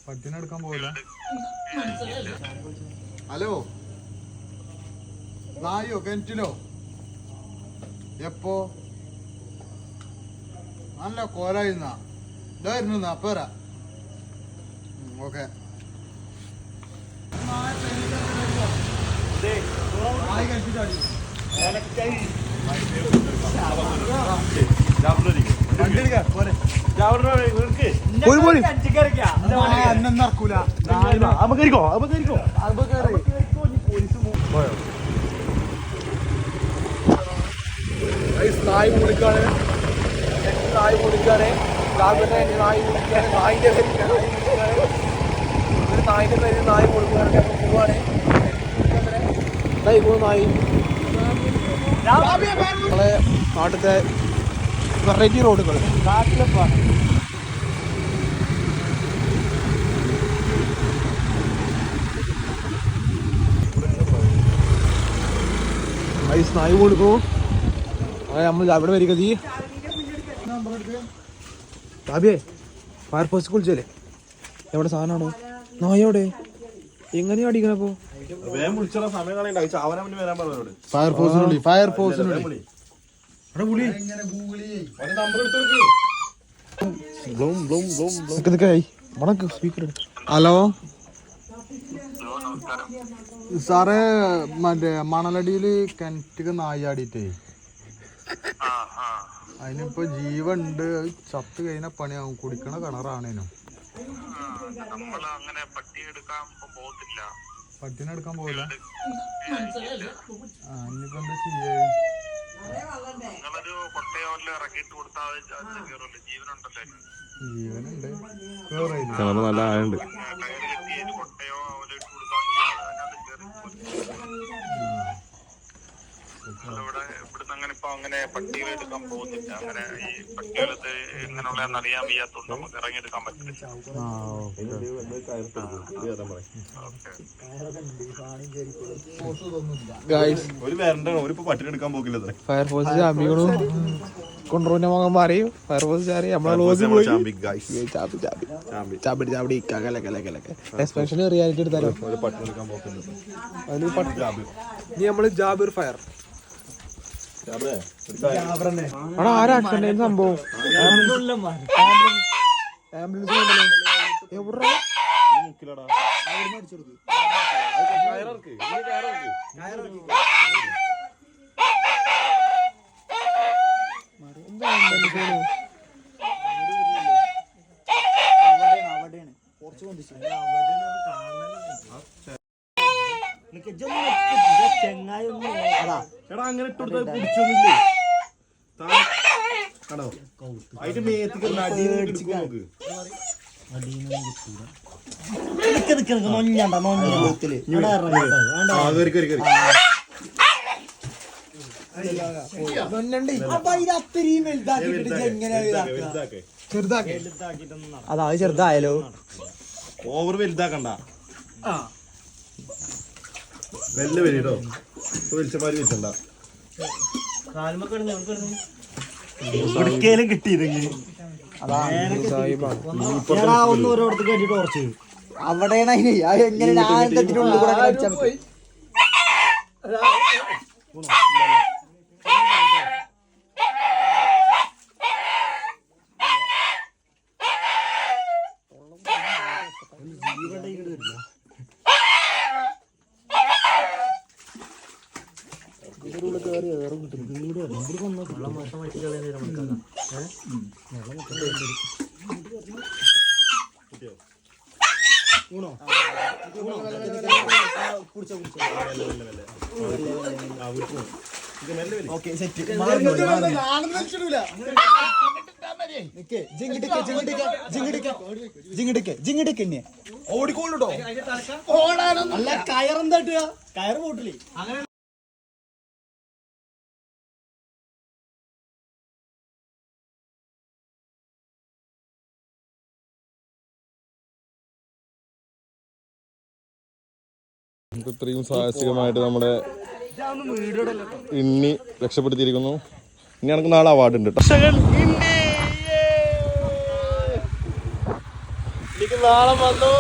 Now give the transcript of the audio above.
പട്ടിനെടുക്കാൻ പോവില്ല. ഹലോ, നായോ കിണറ്റിലോ? എപ്പോ? നല്ല കോലായിരുന്ന ഇതായിരുന്നു. അപ്പൊ വരാ. ഓക്കെ. നായി മൂളിക്കാണ്, നായി മൂളിക്കാണ്, നായിന്റെ പേര് നായി മൂളിക്കാണ്. പോവാണ് നായി. നമ്മളെ നാട്ടിലത്തെ വെറൈറ്റി റോഡുകൾ നായി കൊടുക്കൂ. നമ്മൾ അവിടെ വരിക തീ ബാബിയെ ഫയർഫോഴ്സ് കുളിച്ചല്ലേ? എവിടെ സാധനമാണോ? നായോടെ എങ്ങനെയാ അടിക്കണപ്പോ? ഹലോ സാറേ, മറ്റേ മണലടിയില് കിണറ്റിക്ക് നായാടിട്ടേ അതിനിപ്പോ ജീവുണ്ട്. ചത്ത് കഴിഞ്ഞ പണിയാവും. കുടിക്കണ കിണറാണേനു. പട്ടിനെടുക്കാൻ പോവില്ല. ഇനിയിപ്പോ എന്താ ചെയ്യേ? ജീവനുണ്ട്. നല്ല ആയുണ്ട്. അങ്ങനെ പട്ടികളെ എടുക്കാൻ പോകുന്നില്ല. അങ്ങനെ ഈ പട്ടികളത്ത് എങ്ങനെയുള്ള അറിയാൻ വയ്യാത്തോണ്ട് നമുക്ക് ഇറങ്ങിയെടുക്കാൻ പറ്റില്ല. ഫയർഫോഴ്സ് ചാമ്പികളും കൊണ്ടുപോകുന്ന മകന്മാരെ ഫയർഫോഴ്സ് എക്സ്പെൻഷൻ റിയാലിറ്റി എടുത്താലോ? ഇനി നമ്മള് ജാബിർ ഫയർ ആരാക്സിഡന്റ് സംഭവം? ആംബുലൻസ് എവിടെ അങ്ങനെ ഇട്ടുകൊടുത്താൽ കുടിച്ചൊന്നുമില്ലേ? അതിന്റെ മേത്തേക്ക് അതാ ചെറുതായാലോ? ഓവർ വലുതാക്കണ്ട. വെല്ല വരിട്ടോ. വലിച്ചമാരി വെച്ചണ്ട. കിട്ടിയതെങ്കിൽ അവിടെയാണ് എങ്ങനെ ഓടിക്കോളൂട്ടോ. അല്ല കയറെന്താ കയറ് പോട്ടില്ലേ? ഇത്രയും സാഹസികമായിട്ട് നമ്മുടെ ഇണ്ണി രക്ഷപ്പെടുത്തിയിരിക്കുന്നു. ഇനി എനിക്ക് നാളെ അവാർഡ് ഉണ്ട്. എനിക്ക് നാളെ വന്നു